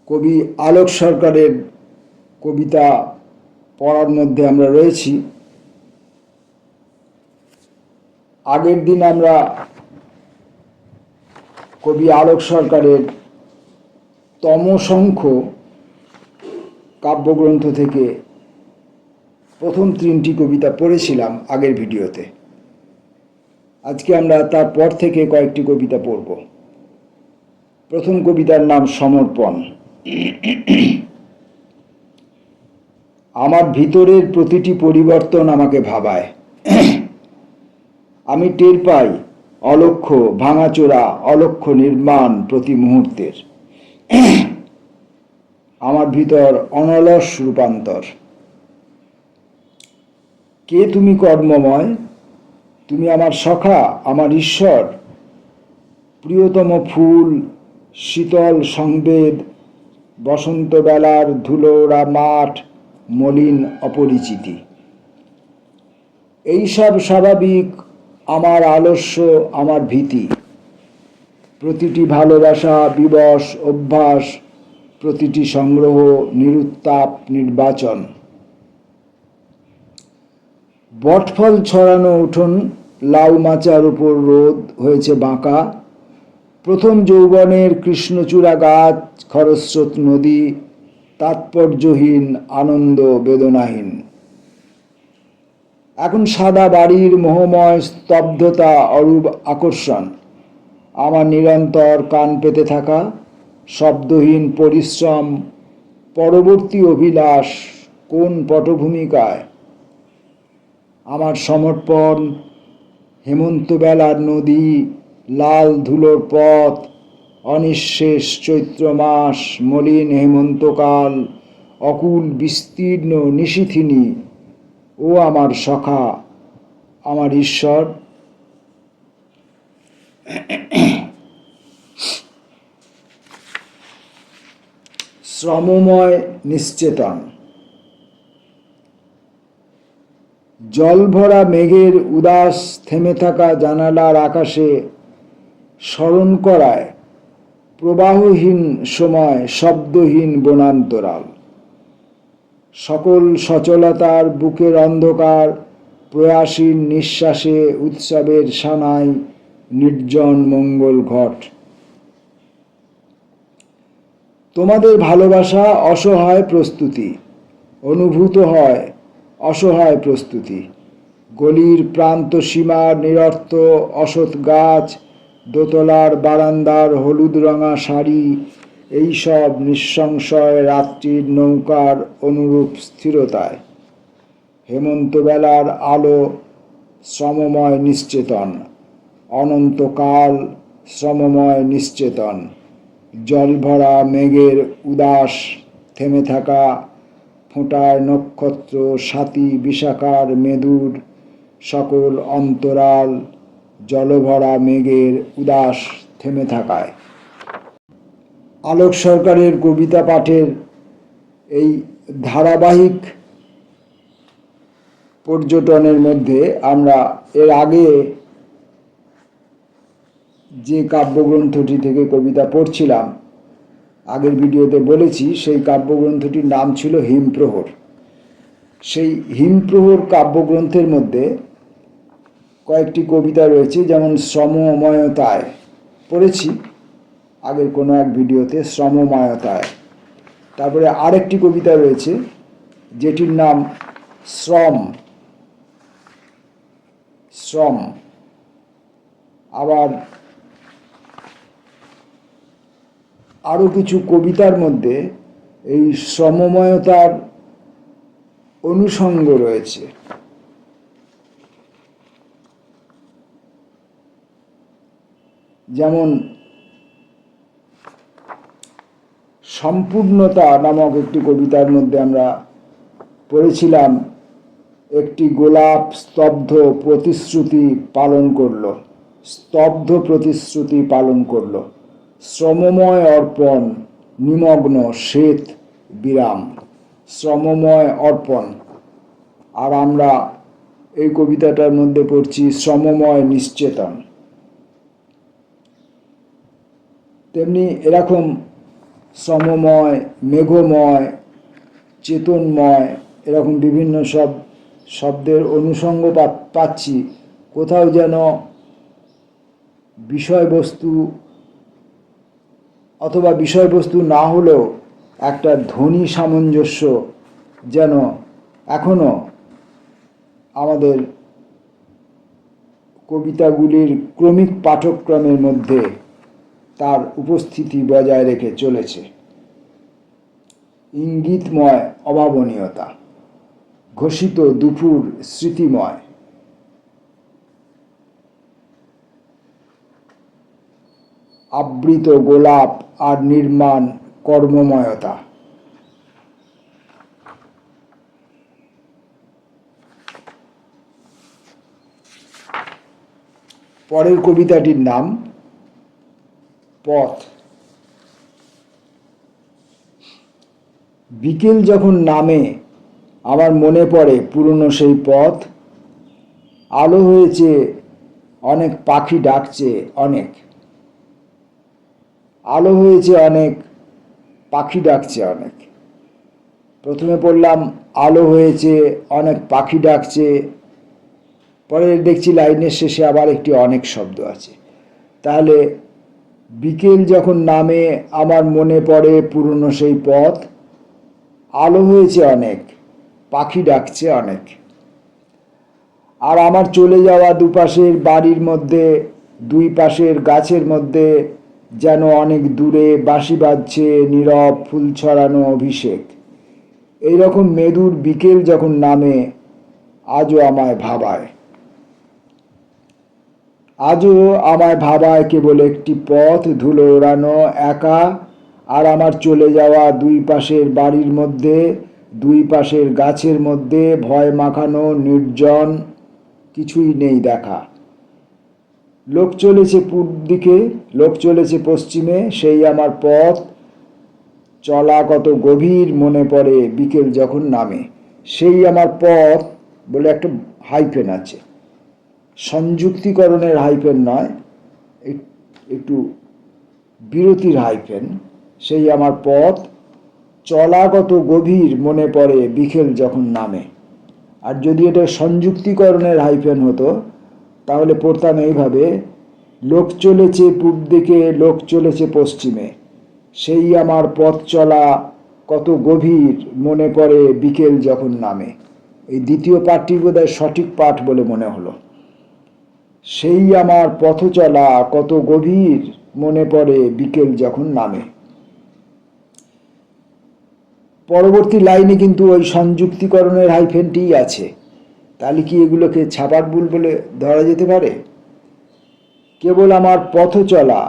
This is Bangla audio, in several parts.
কবি আলোক সরকারের কবিতা পড়ার মধ্যে আমরা রয়েছি। আগের দিন আমরা কবি আলোক সরকারের তমসংখ্য কাব্যগ্রন্থ থেকে প্রথম 3টি কবিতা পড়েছিলাম আগের ভিডিওতে। আজকে আমরা তারপর থেকে কয়েকটি কবিতা পড়ব। প্রথম কবিতার নাম সমর্পণ। আমার ভিতরের প্রতিটি পরিবর্তন আমাকে ভাবায়। আমি টের পাই অলক্ষ্য ভাঙাচোরা, অলক্ষ্য নির্মাণ প্রতি মুহূর্তের। আমার ভিতর অনলস রূপান্তর। কে তুমি কর্মময়? তুমি আমার সখা, আমার ঈশ্বর। প্রিয়তম ফুল, শীতল সংবেদ, বসন্তবেলার ধুলোরা মাঠ, মলিন অপরিচিতি। এইসব স্বাভাবিক আমার আলস্য, আমার ভীতি। প্রতিটি ভালোবাসা বিবশ অভ্যাস, প্রতিটি সংগ্রহ নিরুত্তাপ নির্বাচন। বটফল ছড়ানো উঠোন, লাউ মাচার উপর রোদ হয়েছে বাঁকা। প্রথম যৌবনের কৃষ্ণচূড়া গাছ, খরস্রোত নদী, তাৎপর্যহীন আনন্দ বেদনাহীন। এখন সাদা বাড়ির মোহময় স্তব্ধতা অরূপ আকর্ষণ। আমার নিরন্তর কান পেতে থাকা শব্দহীন পরিশ্রম, পরবর্তী অভিলাষ কোন পটভূমিকায়। আমার সমর্পণ হেমন্তবেলার নদী, লাল ধুলোর পথ, অনিঃশেষ চৈত্র মাস, মলিন হেমন্তকাল, অকুল বিস্তীর্ণ নিশীথিনী। ও আমার সখা, আমার ঈশ্বর। শ্রমময় নিশ্চেতন। জলভরা মেঘের উদাস থেমে থাকা জানালার আকাশে স্মরণ করায় প্রবাহহীন সময়, শব্দহীন বনান্তরাল। সকল সচলতার বুকের অন্ধকার, প্রয়াসীন নিঃশ্বাসে উৎসবের সানাই, নির্জন মঙ্গল ঘট। তোমাদের ভালোবাসা অসহায় প্রস্তুতি, অনুভূত হয় অসহায় প্রস্তুতি। গলির প্রান্ত সীমার নিরর্থ অসৎ গাছ, দোতলার বারান্দার হলুদ রঙা শাড়ি, এইসব নিঃসংশয় রাত্রির নৌকার অনুরূপ স্থিরতায়। হেমন্তবেলার আলো শ্রমময় নিশ্চেতন, অনন্তকাল শ্রমময় নিশ্চেতন। জলভরা মেঘের উদাস থেমে থাকা, ফোঁটায় নক্ষত্র স্বাতি বিশাখার মেদুর সকল অন্তরাল, জলভরা মেঘের উদাস থেমে থাকায়। আলোক সরকারের কবিতা পাঠের এই ধারাবাহিক পর্যটনের মধ্যে আমরা এর আগে যে কাব্যগ্রন্থটি থেকে কবিতা পড়ছিলাম, আগের ভিডিওতে বলেছি সেই কাব্যগ্রন্থটির নাম ছিল হিমপ্রহর। সেই হিমপ্রহর কাব্যগ্রন্থের মধ্যে কয়েকটি কবিতা রয়েছে, যেমন শ্রমময়তায় পড়েছি আগের কোনো এক ভিডিওতে, শ্রমময়তায়। তারপরে আরেকটি কবিতা রয়েছে যেটির নাম শ্রম। শ্রম। আবার আরও কিছু কবিতার মধ্যে এই শ্রমময়তার অনুষঙ্গ রয়েছে। যেমন সম্পূর্ণতা নামক একটি কবিতার মধ্যে আমরা পড়েছিলাম, একটি গোলাপ স্তব্ধ প্রতিশ্রুতি পালন করল, স্তব্ধ প্রতিশ্রুতি পালন করল। শ্রমময় অর্পণ, নিমগ্ন শ্বেত বিরাম। শ্রমময় অর্পণ। আর আমরা এই কবিতাটার মধ্যে পড়ছি শ্রমময় নিশ্চেতন। তেমনি এরকম শ্রমময়, মেঘময়, চেতনময়, এরকম বিভিন্ন শব্দের অনুষঙ্গ পাচ্ছি। কোথাও যেন বিষয়বস্তু অথবা বিষয়বস্তু না হলেও একটা ধ্বনি সামঞ্জস্য যেন এখনো আমাদের কবিতাগুলির ক্রমিক পাঠক্রমের মধ্যে তার উপস্থিতি বজায় রেখে চলেছে। ইঙ্গিতময় অভাবনীয়তা, ঘোষিত দুপুর স্মৃতিময়, আবৃত গোলাপ আর নির্মাণ কর্মময়তা। পরের কবিতাটির নাম পথ। বিকেল যখন নামে আমার মনে পড়ে পুরনো সেই পথ। আলো হয়েছে অনেক, পাখি ডাকছে অনেক। আলো হয়েছে অনেক, পাখি ডাকছে অনেক। প্রথমে পড়লাম আলো হয়েছে অনেক, পাখি ডাকছে, পরে দেখছি লাইনের শেষে আবার একটি অনেক শব্দ আছে। তাহলে বিকেল যখন নামে আমার মনে পড়ে পুরনো সেই পথ। আলো হয়েছে অনেক, পাখি ডাকছে অনেক। আর আমার চলে যাওয়া দুপাশের বাড়ির মধ্যে, দুই পাশের গাছের মধ্যে যেন অনেক দূরে বাঁশি বাজছে নীরব, ফুল ছড়ানো অভিষেক। এইরকম মেদুর বিকেল যখন নামে আজও আমায় ভাবায়। আজও আমায় ভাবায় কেবল একটি পথ, ধুলো ওড়ানো, একা। আর আমার চলে যাওয়া দুই পাশের বাড়ির মধ্যে, দুই পাশের গাছের মধ্যে ভয় মাখানো নির্জন, কিছুই নেই দেখা। লোক চলেছে পূর্ব দিকে, লোক চলেছে পশ্চিমে, সেই আমার পথ চলা কত গভীর মনে পড়ে বিকেল যখন নামে। সেই আমার পথ বলে একটা হাইফেন আছে, সংযুক্তিকরণের হাইফেন নয়, একটু বিরতির হাইফেন। সেই আমার পথ চলা কত গভীর মনে পড়ে বিকেল যখন নামে। আর যদি এটা সংযুক্তিকরণের হাইফেন হতো তাহলে পড়তাম এইভাবে, লোক চলেছে পূর্ব দিকে, লোক চলেছে পশ্চিমে, সেই আমার পথ চলা কত গভীর মনে পড়ে বিকেল যখন নামে। এই দ্বিতীয় পাঠটি বোধহয় সঠিক পাঠ বলে মনে হলো। সেই আমার পথ চলা কত গভীর মনে পড়ে বিকেল যখন নামে। পরবর্তী লাইনে কিন্তু ওই সংযুক্তিকরণের হাইফেনটিই আছে। তাহলে কি এগুলোকে ছাপার ভুল বলে ধরা যেতে পারে? কেবল আমার পথ চলা,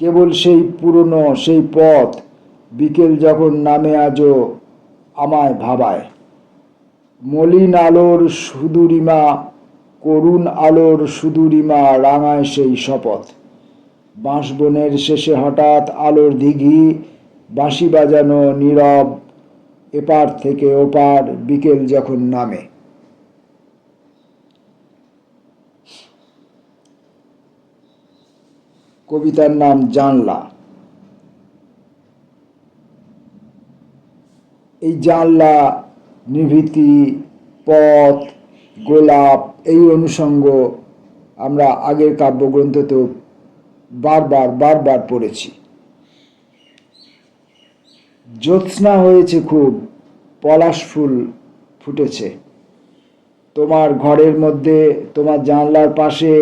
কেবল সেই পুরনো সেই পথ বিকেল যখন নামে আজও আমায় ভাবায়। মলিন আলোর সুদূরিমা, করুণ আলোর সুদূরিমা রাঙায় সেই শপথ। বাঁশবনের শেষে হঠাৎ আলোর দিঘি, বাঁশি বাজানো নীরব, এপার থেকে ওপার বিকেল যখন নামে। কবিতার নাম জানলা। এই জানলা, নিভৃতি, পথ, গোলাপ, এই অনুষঙ্গ আমরা আগের কাব্যগ্রন্থতেও বারবার পড়েছি। জ্যোৎস্না হয়েছে খুব, পলাশ ফুল ফুটেছে। তোমার ঘরের মধ্যে, তোমার জানলার পাশে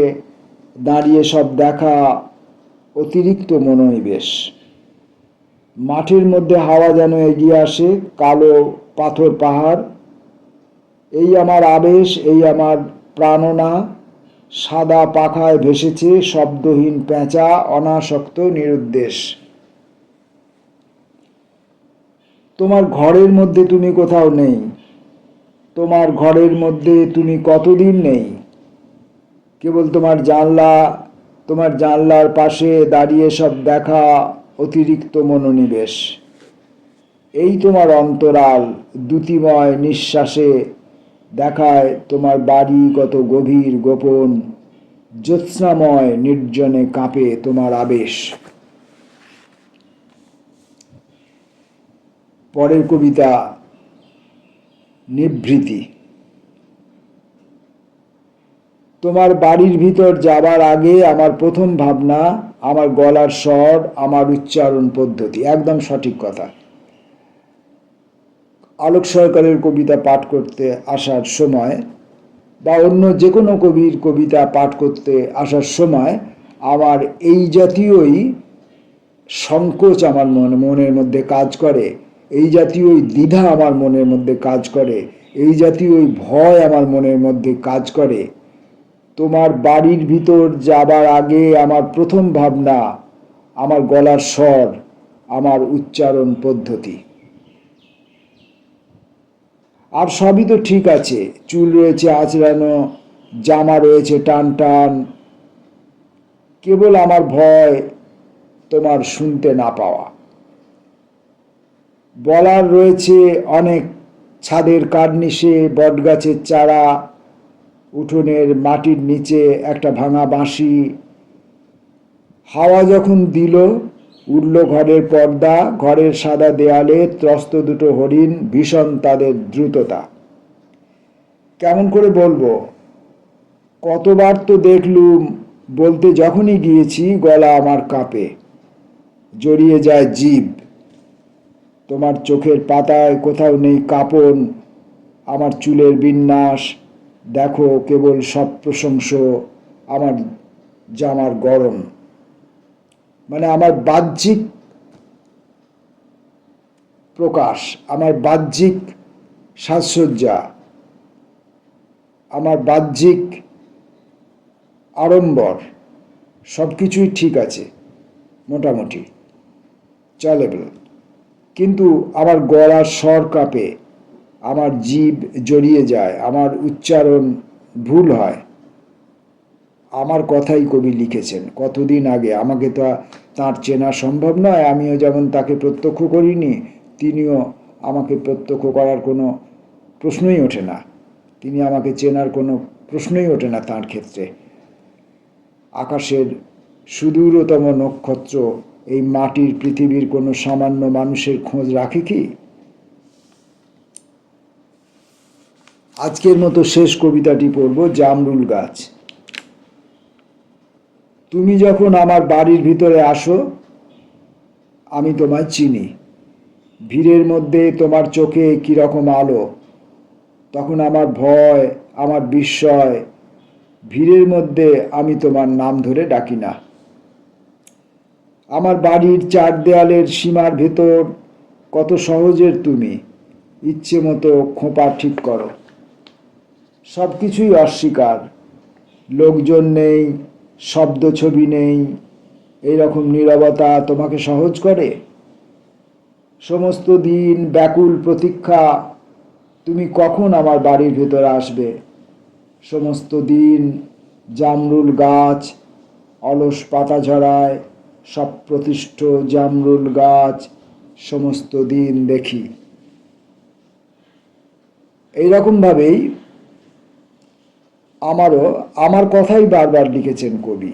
দাঁড়িয়ে সব দেখা অতিরিক্ত মনোনিবেশ। মাঠের মধ্যে হাওয়া যেন এগিয়ে আসে, কালো পাথর পাহাড়। এই আমার আবেশ, এই আমার প্রাণনা। সাদা পাখায় ভেসেছে শব্দহীন পেঁচা, অনাসক্ত নিরুদ্দেশ। তোমার ঘরের মধ্যে তুমি কোথাও নেই, তোমার ঘরের মধ্যে তুমি কতদিন নেই। কেবল তোমার জানলা, তোমার জানলার পাশে দাঁড়িয়ে সব দেখা অতিরিক্ত মনোনিবেশ। এই তোমার অন্তরাল দ্যুতিময় নিঃশ্বাসে দেখায় তোমার বাড়ি কত গভীর গোপন। জ্যোৎস্নাময় নির্জনে কাঁপে তোমার আবেশ। পরের কবিতা নিভৃতি। তোমার বাড়ির ভিতর যাবার আগে আমার প্রথম ভাবনা আমার গলার স্বর, আমার উচ্চারণ পদ্ধতি। একদম সঠিক কথা। আলোক সরকারের কবিতা পাঠ করতে আসার সময় বা অন্য যে কোনো কবির কবিতা পাঠ করতে আসার সময় আমার এই জাতীয়ই সংকোচ আমার মনের মধ্যে কাজ করে, এই জাতীয় দ্বিধা আমার মনের মধ্যে কাজ করে, এই জাতীয় ভয় আমার মনের মধ্যে কাজ করে। তোমার বাড়ির ভিতর যাবার আগে আমার প্রথম ভাবনা আমার গলার স্বর, আমার উচ্চারণ পদ্ধতি। আর সবই তো ঠিক আছে, চুল রয়েছে আঁচড়ানো, জামা রয়েছে টান টান, কেবল আমার ভয় তোমার শুনতে না পাওয়া। বলার রয়েছে অনেক, ছাদের কার্নিশে, বটগাছের চারা, উঠোনের মাটির নিচে একটা ভাঙা বাঁশি। হাওয়া যখন দিল উড়ল ঘরের পর্দা, ঘরের সাদা দেয়ালে ত্রস্ত দুটো হরিণ, ভীষণ তাদের দ্রুততা। কেমন করে বলবো, কতবার তো দেখলুম, বলতে যখনই গিয়েছি গলা আমার কাঁপে, জড়িয়ে যায় জিভ। তোমার চোখের পাতায় কোথাও নেই কাঁপন, আমার চুলের বিন্যাস দেখো কেবল সব প্রশংস, আমার জামার গরম। মানে আমার বাহ্যিক প্রকাশ, আমার বাহ্যিক সাজসজ্জা, আমার বাহ্যিক আড়ম্বর সব কিছুই ঠিক আছে, মোটামুটি চলেবল, কিন্তু আমার গলার স্বর কাঁপে, আমার জিভ জড়িয়ে যায়, আমার উচ্চারণ ভুল হয়। আমার কথাই কবি লিখেছেন কতদিন আগে, আমাকে তো তাঁর চেনা সম্ভব নয়, আমিও যেমন তাকে প্রত্যক্ষ করিনি, তিনিও আমাকে প্রত্যক্ষ করার কোনো প্রশ্নই ওঠে না, তিনি আমাকে চেনার কোনো প্রশ্নই ওঠে না তাঁর ক্ষেত্রে। আকাশের সুদূরতম নক্ষত্র এই মাটির পৃথিবীর কোনো সামান্য মানুষের খোঁজ রাখে কি? আজকের মতো শেষ কবিতাটি পড়ব, জামরুল গাছ। তুমি যখন আমার বাড়ির ভিতরে আসো আমি তোমায় চিনি, ভিড়ের মধ্যে তোমার চোখে কীরকম আলো, তখন আমার ভয়, আমার বিস্ময়, ভিড়ের মধ্যে আমি তোমার নাম ধরে ডাকি না। আমার বাড়ির চার দেয়ালের সীমার ভেতর কত সহজের তুমি, ইচ্ছে মতো খোঁপা ঠিক করো। সব কিছুই অস্বীকার, লোকজন নেই, শব্দ ছবি নেই, এইরকম নীরবতা তোমাকে সহজ করে। সমস্ত দিন ব্যাকুল প্রতীক্ষা, তুমি কখন আমার বাড়ির ভেতরে আসবে। সমস্ত দিন জামরুল গাছ অলস পাতা ঝরায়, সপ্রতিষ্ঠ জামরুল গাছ সমস্ত দিন দেখি। এইরকমভাবেই আমার কথাই বারবার লিখেছেন কবি।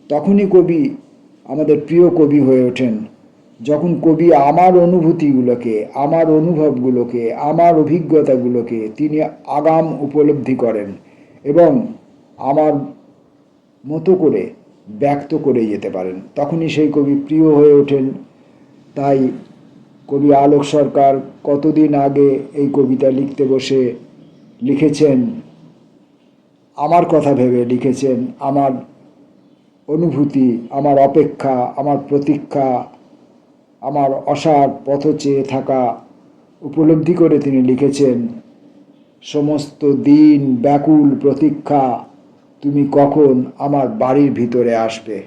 তখনই কবি আমাদের প্রিয় কবি হয়ে ওঠেন যখন কবি আমার অনুভূতিগুলোকে, আমার অনুভবগুলোকে, আমার অভিজ্ঞতাগুলোকে তিনি আগাম উপলব্ধি করেন এবং আমার মতো করে ব্যক্ত করে যেতে পারেন, তখনই সেই কবি প্রিয় হয়ে ওঠেন। তাই কবি আলোক সরকার কতদিন আগে এই কবিতা লিখতে বসে লিখেছেন, আমার কথা ভেবে লিখেছেন, আমার অনুভূতি, আমার অপেক্ষা, আমার প্রতীক্ষা, আমার অসার পথ চেয়ে থাকা উপলব্ধি করে তিনি লিখেছেন, সমস্ত দিন ব্যাকুল প্রতীক্ষা, তুমি কখন আমার বাড়ির ভিতরে আসবে।